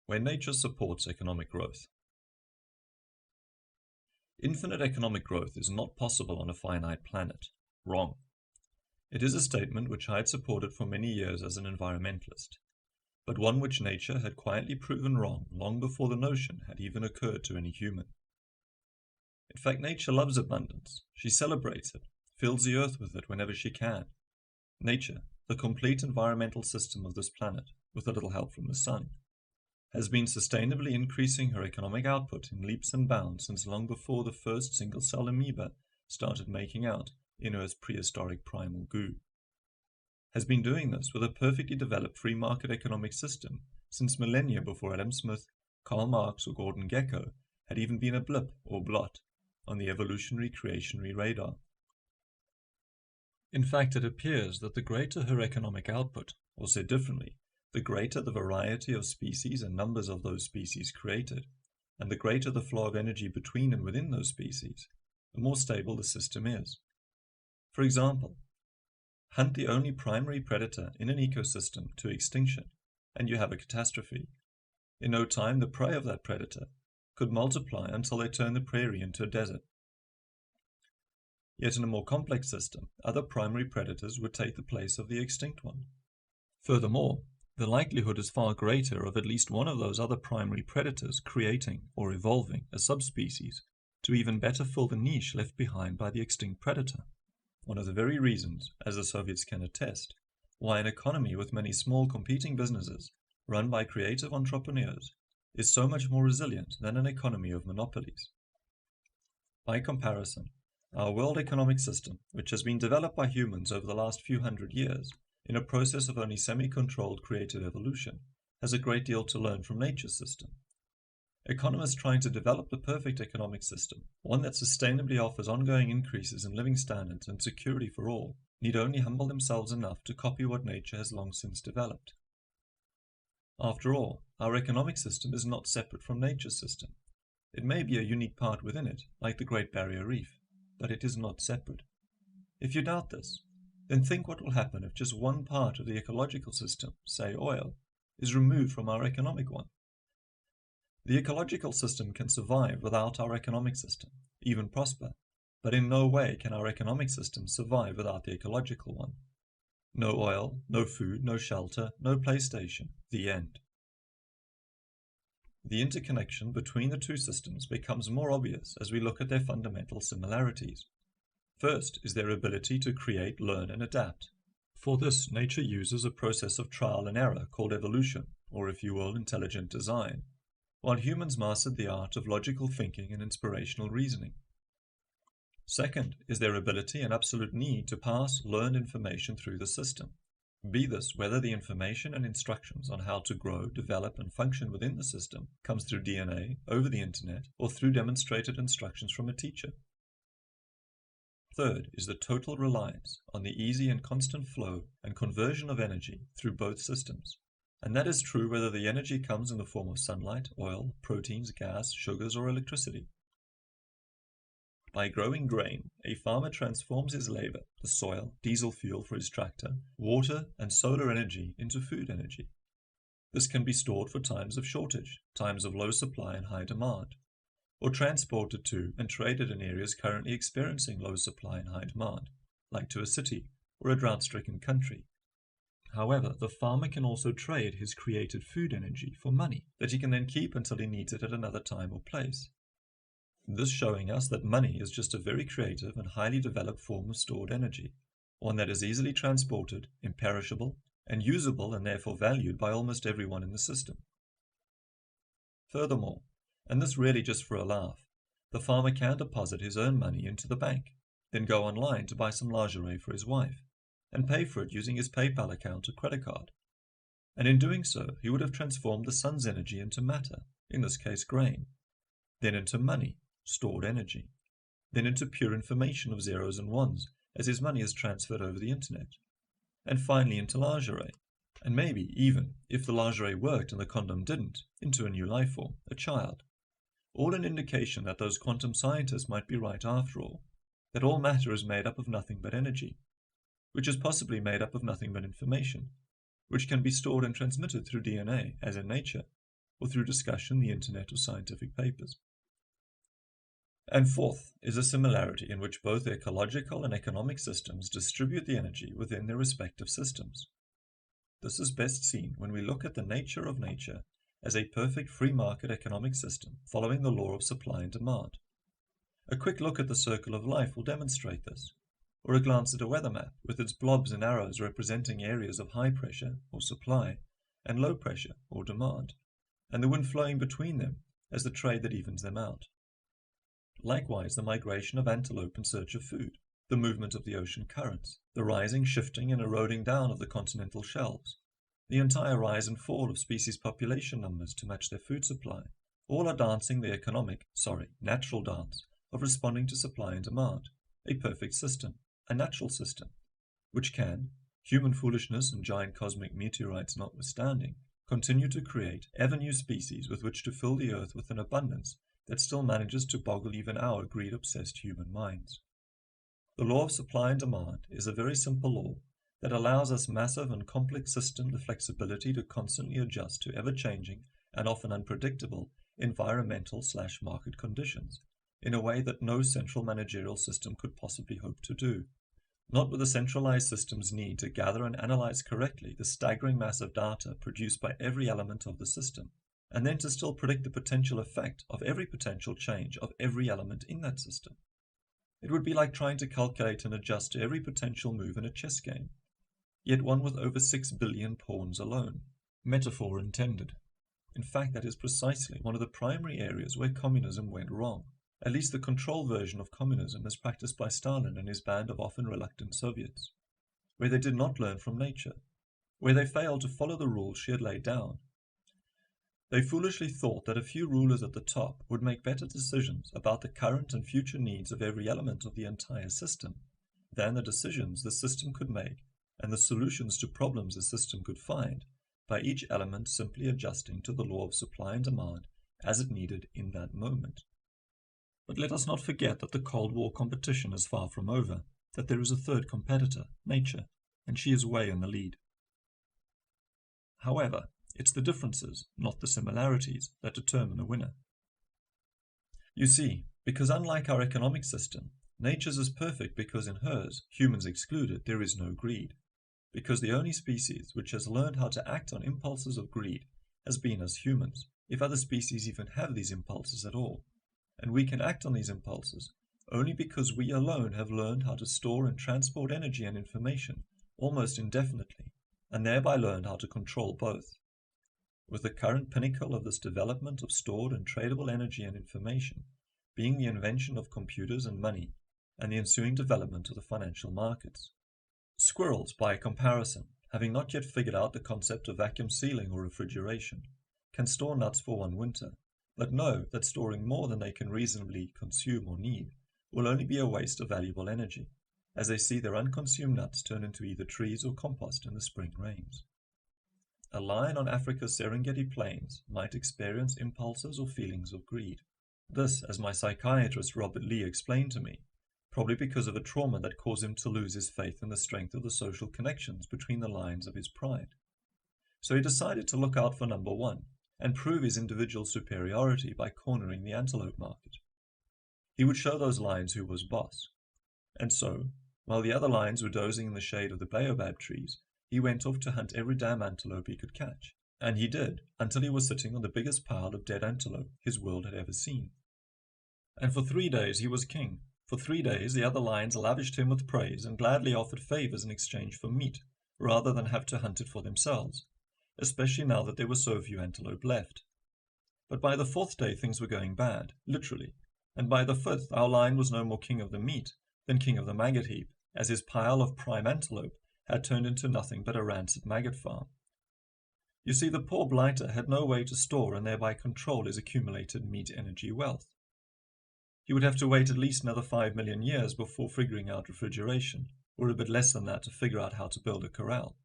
Where nature supports economic growth. Infinite economic growth is not possible on a finite planet. Wrong. It is a statement which I had supported for many years as an environmentalist, but one which nature had quietly proven wrong long before the notion had even occurred to any human. In fact, nature loves abundance. She celebrates it, fills the earth with it whenever she can. Nature, the complete environmental system of this planet, with a little help from the sun, has been sustainably increasing her economic output in leaps and bounds since long before the first single-cell amoeba started making out in Earth's prehistoric primal goo. Has been doing this with a perfectly developed free market economic system since millennia before Adam Smith, Karl Marx, or Gordon Gekko had even been a blip or blot on the evolutionary creationary radar. In fact, it appears that the greater her economic output, or said differently, the greater the variety of species and numbers of those species created, and the greater the flow of energy between and within those species, the more stable the system is. For example, hunt the only primary predator in an ecosystem to extinction, and you have a catastrophe. In no time, the prey of that predator could multiply until they turn the prairie into a desert. Yet in a more complex system, other primary predators would take the place of the extinct one. Furthermore, the likelihood is far greater of at least one of those other primary predators creating or evolving a subspecies to even better fill the niche left behind by the extinct predator. One of the very reasons, as the Soviets can attest, why an economy with many small competing businesses run by creative entrepreneurs is so much more resilient than an economy of monopolies. By comparison, our world economic system, which has been developed by humans over the last few hundred years, in a process of only semi-controlled creative evolution, has a great deal to learn from nature's system. Economists trying to develop the perfect economic system, one that sustainably offers ongoing increases in living standards and security for all, need only humble themselves enough to copy what nature has long since developed. After all, our economic system is not separate from nature's system. It may be a unique part within it, like the Great Barrier Reef, but it is not separate. If you doubt this, then think what will happen if just one part of the ecological system, say oil, is removed from our economic one. The ecological system can survive without our economic system, even prosper, but in no way can our economic system survive without the ecological one. No oil, no food, no shelter, no PlayStation. The end. The interconnection between the two systems becomes more obvious as we look at their fundamental similarities. First is their ability to create, learn, and adapt. For this, nature uses a process of trial and error called evolution, or if you will, intelligent design, while humans mastered the art of logical thinking and inspirational reasoning. Second is their ability and absolute need to pass learned information through the system, be this whether the information and instructions on how to grow, develop, and function within the system comes through DNA, over the internet, or through demonstrated instructions from a teacher. Third is the total reliance on the easy and constant flow and conversion of energy through both systems, and that is true whether the energy comes in the form of sunlight, oil, proteins, gas, sugars, or electricity. By growing grain, a farmer transforms his labor, the soil, diesel fuel for his tractor, water, and solar energy into food energy. This can be stored for times of shortage, times of low supply and high demand, or transported to and traded in areas currently experiencing low supply and high demand, like to a city or a drought-stricken country. However, the farmer can also trade his created food energy for money that he can then keep until he needs it at another time or place. This showing us that money is just a very creative and highly developed form of stored energy, one that is easily transported, imperishable, and usable and therefore valued by almost everyone in the system. Furthermore, and this really just for a laugh, the farmer can deposit his own money into the bank, then go online to buy some lingerie for his wife, and pay for it using his PayPal account or credit card. And in doing so, he would have transformed the sun's energy into matter, in this case grain, then into money, stored energy, then into pure information of zeros and ones as his money is transferred over the internet, and finally into lingerie, and maybe even, if the lingerie worked and the condom didn't, into a new life form, a child. All an indication that those quantum scientists might be right after all, that all matter is made up of nothing but energy, which is possibly made up of nothing but information, which can be stored and transmitted through DNA, as in nature, or through discussion, the internet, or scientific papers. And fourth is a similarity in which both ecological and economic systems distribute the energy within their respective systems. This is best seen when we look at the nature of nature as a perfect free market economic system following the law of supply and demand. A quick look at the circle of life will demonstrate this, or a glance at a weather map with its blobs and arrows representing areas of high pressure or supply and low pressure or demand, and the wind flowing between them as the trade that evens them out. Likewise, the migration of antelope in search of food, the movement of the ocean currents, the rising, shifting, and eroding down of the continental shelves, the entire rise and fall of species population numbers to match their food supply, all are dancing the natural dance of responding to supply and demand, a perfect system, a natural system, which can, human foolishness and giant cosmic meteorites notwithstanding, continue to create ever new species with which to fill the earth with an abundance that still manages to boggle even our greed-obsessed human minds. The law of supply and demand is a very simple law that allows us massive and complex system the flexibility to constantly adjust to ever-changing and often unpredictable environmental/market conditions in a way that no central managerial system could possibly hope to do. Not with a centralized system's need to gather and analyze correctly the staggering mass of data produced by every element of the system, and then to still predict the potential effect of every potential change of every element in that system. It would be like trying to calculate and adjust to every potential move in a chess game, yet one with over 6 billion pawns alone. Metaphor intended. In fact, that is precisely one of the primary areas where communism went wrong, at least the control version of communism as practiced by Stalin and his band of often reluctant Soviets, where they did not learn from nature, where they failed to follow the rules she had laid down. They foolishly thought that a few rulers at the top would make better decisions about the current and future needs of every element of the entire system than the decisions the system could make and the solutions to problems the system could find by each element simply adjusting to the law of supply and demand as it needed in that moment. But let us not forget that the Cold War competition is far from over, that there is a third competitor, nature, and she is way in the lead. However, it's the differences, not the similarities, that determine the winner. You see, because unlike our economic system, nature's is perfect because in hers, humans excluded, there is no greed. Because the only species which has learned how to act on impulses of greed has been us humans, if other species even have these impulses at all. And we can act on these impulses only because we alone have learned how to store and transport energy and information almost indefinitely, and thereby learned how to control both. With the current pinnacle of this development of stored and tradable energy and information being the invention of computers and money, and the ensuing development of the financial markets. Squirrels, by comparison, having not yet figured out the concept of vacuum sealing or refrigeration, can store nuts for one winter, but know that storing more than they can reasonably consume or need will only be a waste of valuable energy, as they see their unconsumed nuts turn into either trees or compost in the spring rains. A lion on Africa's Serengeti plains might experience impulses or feelings of greed. This, as my psychiatrist Robert Lee explained to me, probably because of a trauma that caused him to lose his faith in the strength of the social connections between the lions of his pride. So he decided to look out for number one and prove his individual superiority by cornering the antelope market. He would show those lions who was boss. And so, while the other lions were dozing in the shade of the baobab trees, he went off to hunt every damn antelope he could catch. And he did, until he was sitting on the biggest pile of dead antelope his world had ever seen. And for 3 days he was king. For 3 days the other lions lavished him with praise and gladly offered favors in exchange for meat, rather than have to hunt it for themselves, especially now that there were so few antelope left. But by the 4th day things were going bad, literally, and by the 5th our lion was no more king of the meat than king of the maggot heap, as his pile of prime antelope had turned into nothing but a rancid maggot farm. You see, the poor blighter had no way to store and thereby control his accumulated meat energy wealth. He would have to wait at least another 5 million years before figuring out refrigeration, or a bit less than that to figure out how to build a corral.